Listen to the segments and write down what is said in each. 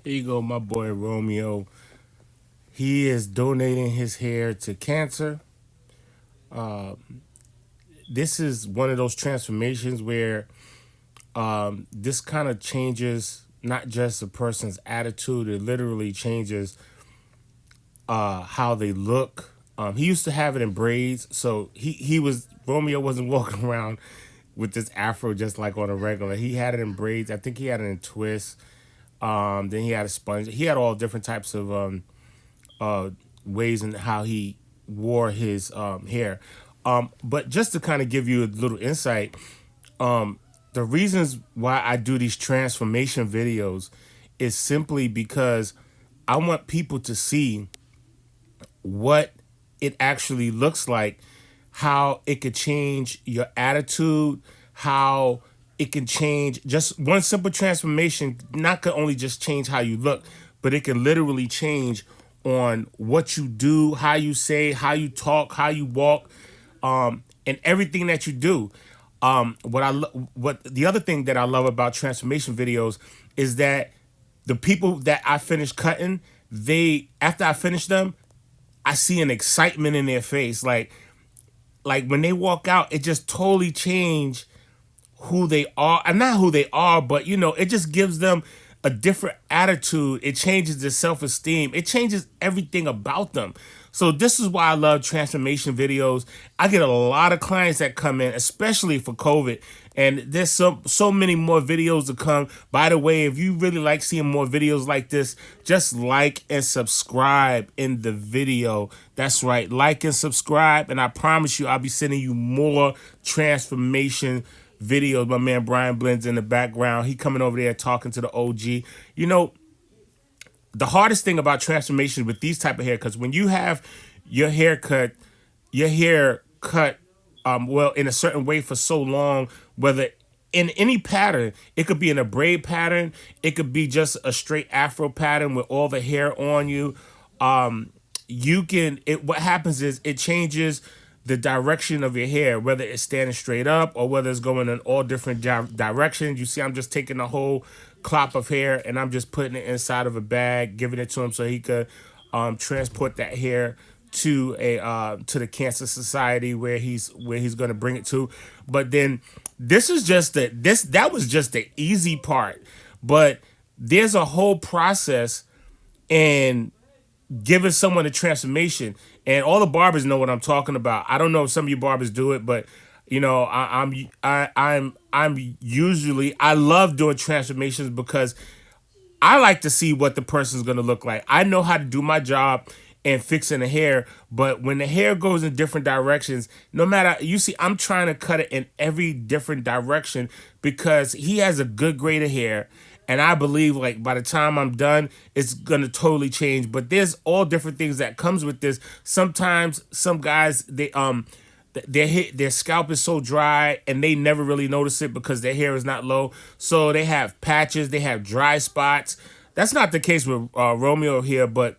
Here you go, my boy Romeo. He is donating his hair to cancer. This is one of those transformations where this kind of changes not just a person's attitude, it literally changes how they look. He used to have it in braids, so he was Romeo wasn't walking around with this afro just like on a regular. He had it in braids. I think he had it in twists. Then he had a sponge. He had all different types of uh, ways in how he wore his hair. But just to kind of give you a little insight, the reasons why I do these transformation videos is simply because I want people to see what it actually looks like, how it could change your attitude, how it can change just one simple transformation, not can only just change how you look, but it can literally change on what you do, how you say, how you talk, how you walk, and everything that you do. What the other thing that I love about transformation videos is that the people that I finish cutting, they after I finish them, I see an excitement in their face. Like when they walk out, it just totally changed who they are. And not who they are, but it just gives them a different attitude. It changes their self-esteem. It changes everything about them. So this is why I love transformation videos. I get a lot of clients that come in, especially for COVID. And there's so many more videos to come. By the way, if you really like seeing more videos like this, just like and subscribe in the video. That's right, like and subscribe, and I promise you I'll be sending you more transformation videos. My man Brian Blends in the background. He coming over there talking to the OG. You know, the hardest thing about transformation with these type of hair, because when you have your hair cut, your hair cut well in a certain way for so long, whether in any pattern, it could be in a braid pattern, it could be just a straight afro pattern with all the hair on you. You can it what happens is it changes the direction of your hair, whether it's standing straight up or whether it's going in all different directions. You see, I'm just taking the whole clop of hair and I'm just putting it inside of a bag, giving it to him so he could transport that hair to the Cancer Society where he's going to bring it to. But then this is just that was just the easy part, but there's a whole process and giving someone a transformation. And all the barbers know what I'm talking about. I don't know if some of you barbers do it, but I'm usually I love doing transformations because I like to see what the person's gonna look like. I know how to do my job and fixing the hair, but when the hair goes in different directions, no matter you see, I'm trying to cut it in every different direction because he has a good grade of hair. And I believe like by the time I'm done, it's gonna totally change. But there's all different things that comes with this. Sometimes some guys their scalp is so dry and they never really notice it because their hair is not low. So they have patches, they have dry spots. That's not the case with Romeo here, but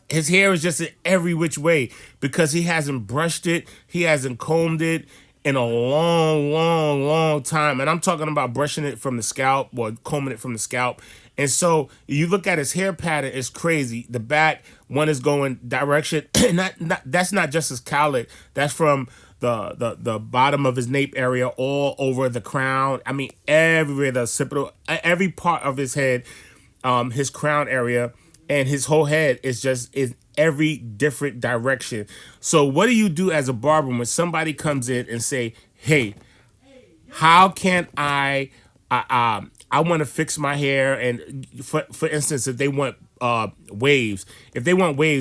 his hair is just in every which way because he hasn't brushed it, he hasn't combed it in a long, long, long time. And I'm talking about brushing it from the scalp or combing it from the scalp. And so you look at his hair pattern, it's crazy. The back one is going direction, not that's not just his cowlick. That's from the bottom of his nape area all over the crown. I mean, everywhere the occipital, every part of his head, his crown area, and his whole head is just is every different direction. So what do you do as a barber when somebody comes in and say, "Hey, how can I want to fix my hair?" And for instance, if they want waves,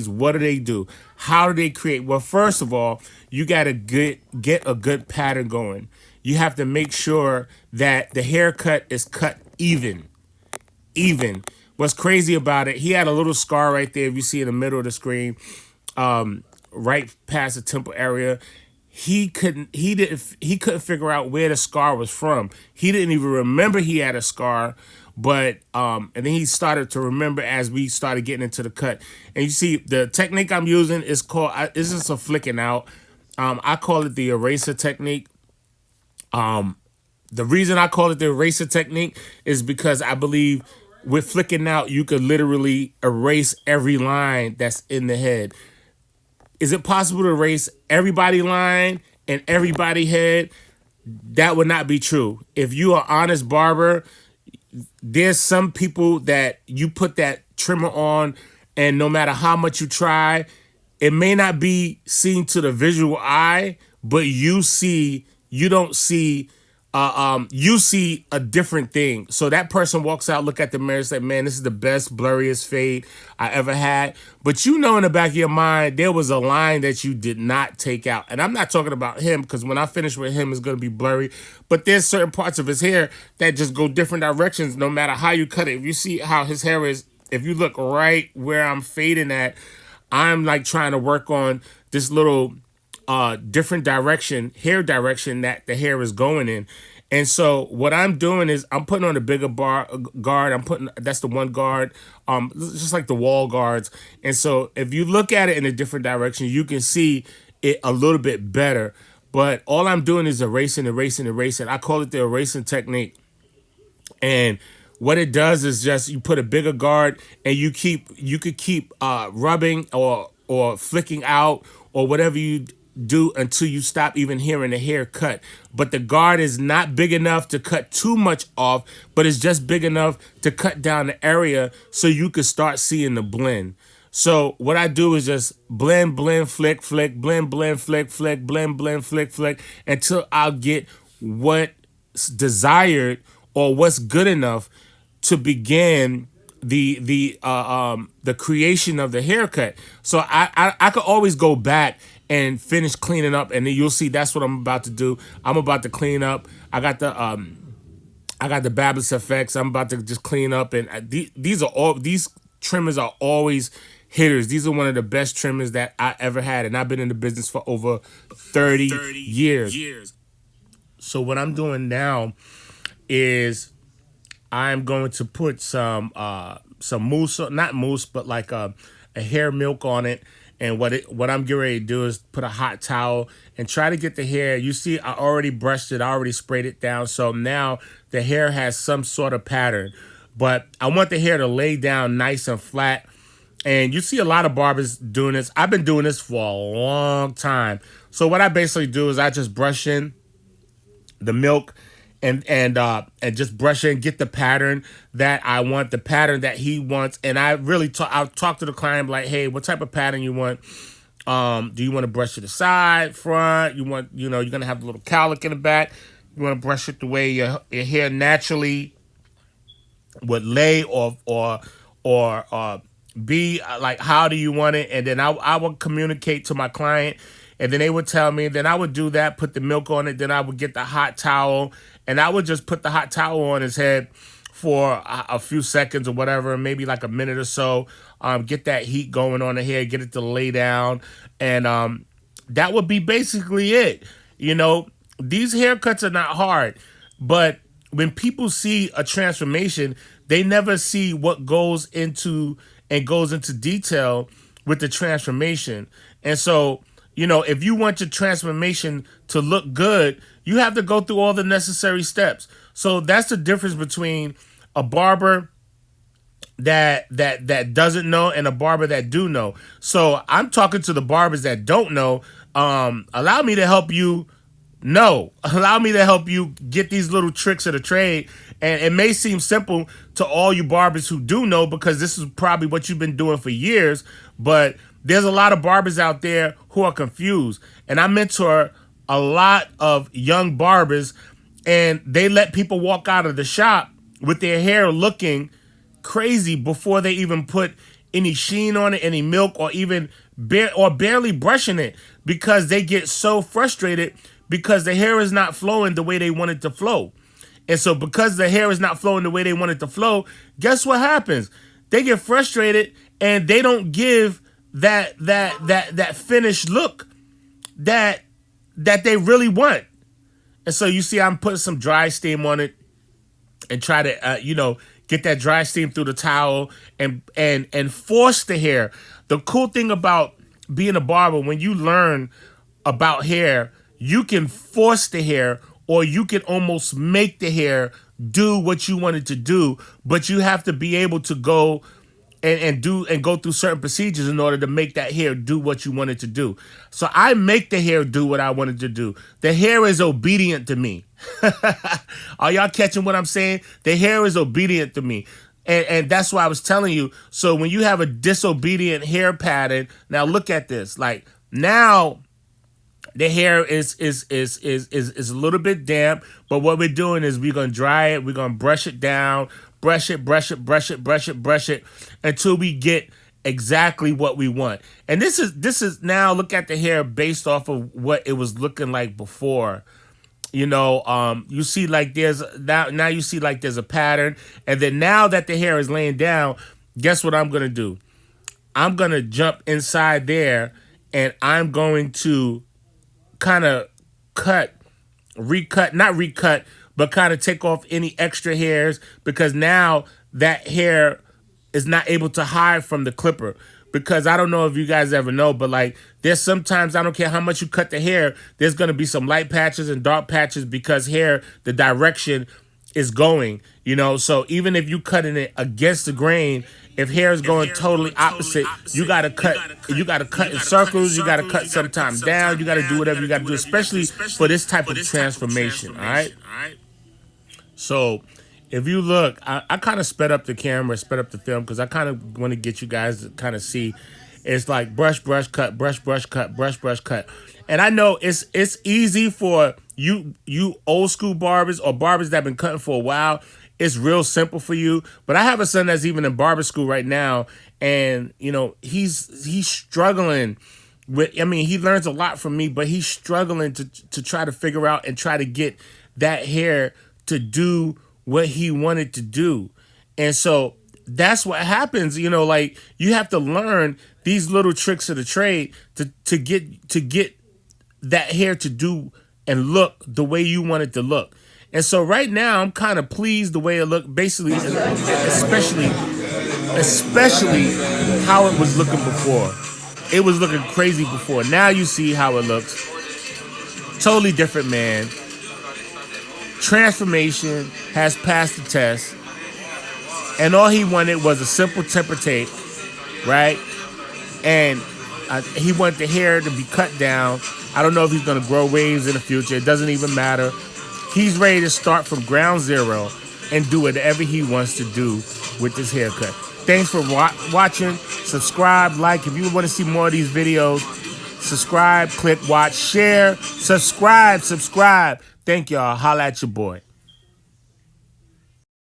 what do they do? How do they create? Well, first of all, you got to get a good pattern going. You have to make sure that the haircut is cut even. What's crazy about it, he had a little scar right there, if you see in the middle of the screen, right past the temple area. He couldn't figure out where the scar was from. He didn't even remember he had a scar, but and then he started to remember as we started getting into the cut. And you see the technique I'm using is called this is a flicking out. I call it the eraser technique. The reason I call it the eraser technique is because I believe with flicking out, you could literally erase every line that's in the head. Is it possible to erase everybody line and everybody head? That would not be true. If you are honest barber, there's some people that you put that trimmer on, and no matter how much you try, it may not be seen to the visual eye, but you don't see you see a different thing. So that person walks out, look at the mirror, say, man, this is the best, blurriest fade I ever had. But you know in the back of your mind, there was a line that you did not take out. And I'm not talking about him, because when I finish with him, it's going to be blurry. But there's certain parts of his hair that just go different directions no matter how you cut it. If you see how his hair is, if you look right where I'm fading at, I'm like trying to work on this little different hair direction that the hair is going in. And so what I'm doing is I'm putting on a bigger guard. That's the one guard, just like the wall guards. And so if you look at it in a different direction, you can see it a little bit better. But all I'm doing is erasing. I call it the erasing technique. And what it does is just you put a bigger guard, and you could keep rubbing or flicking out or whatever you do until you stop even hearing the hair cut. But the guard is not big enough to cut too much off, but it's just big enough to cut down the area so you can start seeing the blend. So what I do is just blend, flick, blend, flick, blend, flick, until I'll get what's desired or what's good enough to begin the creation of the haircut. So I could always go back and finish cleaning up, and then you'll see that's what I'm about to do. I'm about to clean up. I got the Babbitt's effects. I'm about to just clean up, and these trimmers are always hitters. These are one of the best trimmers that I ever had, and I've been in the business for over 30 years. So what I'm doing now is I'm going to put some mousse, not mousse, but like a hair milk on it. And what I'm getting ready to do is put a hot towel and try to get the hair. You see, I already brushed it. I already sprayed it down. So now the hair has some sort of pattern. But I want the hair to lay down nice and flat. And you see a lot of barbers doing this. I've been doing this for a long time. So what I basically do is I just brush in the milk and just brush in, get the pattern that I want, the pattern that he wants. And I really I'll talk to the client like, hey, what type of pattern you want? Do you want to brush to the side, front? You want, you're going to have a little cowlick in the back. You want to brush it the way your hair naturally would lay or be, like, how do you want it? And then I would communicate to my client, and then they would tell me, then I would do that, put the milk on it, then I would get the hot towel, and I would just put the hot towel on his head for a few seconds or whatever, maybe like a minute or so, get that heat going on the hair, get it to lay down, and that would be basically it. These haircuts are not hard, but when people see a transformation, they never see what goes into detail with the transformation. And so, if you want your transformation to look good, you have to go through all the necessary steps. So that's the difference between a barber that doesn't know and a barber that do know. So I'm talking to the barbers that don't know. Allow me to help you know. Allow me to help you get these little tricks of the trade. And it may seem simple to all you barbers who do know, because this is probably what you've been doing for years, but there's a lot of barbers out there who are confused. And I mentor a lot of young barbers, and they let people walk out of the shop with their hair looking crazy before they even put any sheen on it, any milk, or even barely brushing it, because they get so frustrated because the hair is not flowing the way they want it to flow. And so because the hair is not flowing the way they want it to flow, guess what happens? They get frustrated and they don't give that finished look that they really want. And so you see I'm putting some dry steam on it and try to get that dry steam through the towel and force the hair. The cool thing about being a barber, when you learn about hair, you can force the hair, or you can almost make the hair do what you wanted to do, but you have to be able to go and go through certain procedures in order to make that hair do what you want it to do. So I make the hair do what I wanted to do. The hair is obedient to me. Are y'all catching what I'm saying? The hair is obedient to me. And that's why I was telling you. So when you have a disobedient hair pattern, now look at this. Like now the hair is a little bit damp, but what we're doing is we're gonna dry it, we're gonna brush it down, brush it, until we get exactly what we want. And this is now look at the hair based off of what it was looking like before. You know, you see like there's now you see like there's a pattern, and then now that the hair is laying down, guess what I'm gonna do? I'm gonna jump inside there, and I'm going to kind of not recut, but kind of take off any extra hairs, because now that hair is not able to hide from the clipper. Because I don't know if you guys ever know, but like there's sometimes, I don't care how much you cut the hair, there's going to be some light patches and dark patches because hair, the direction is going, you know. So even if you cutting it against the grain, if hair is going totally opposite, you got to cut in circles, you got to cut sometimes down, you got to do whatever you got to do, especially for this type of transformation, all right? So if you look, I kind of sped up the camera, sped up the film, because I kind of want to get you guys to kind of see. It's like brush, cut, brush, cut, brush, cut. And I know it's easy for you old school barbers or barbers that have been cutting for a while. It's real simple for you. But I have a son that's even in barber school right now, and you know he's struggling with. I mean, he learns a lot from me, but he's struggling to try to figure out and try to get that hair to do what he wanted to do. And so that's what happens, you know, like you have to learn these little tricks of the trade to get that hair to do and look the way you want it to look. And so right now I'm kind of pleased the way it looked, basically, especially how it was looking before. It was looking crazy before. Now you see how it looks. Totally different, man. Transformation has passed the test, and all he wanted was a simple temper tape, right? And he wanted the hair to be cut down. I don't know if he's going to grow waves in the future. It doesn't even matter. He's ready to start from ground zero and do whatever he wants to do with this haircut. Thanks for watching. Subscribe, like. If you want to see more of these videos, subscribe, click, watch, share, subscribe. Thank y'all. Holla at your boy.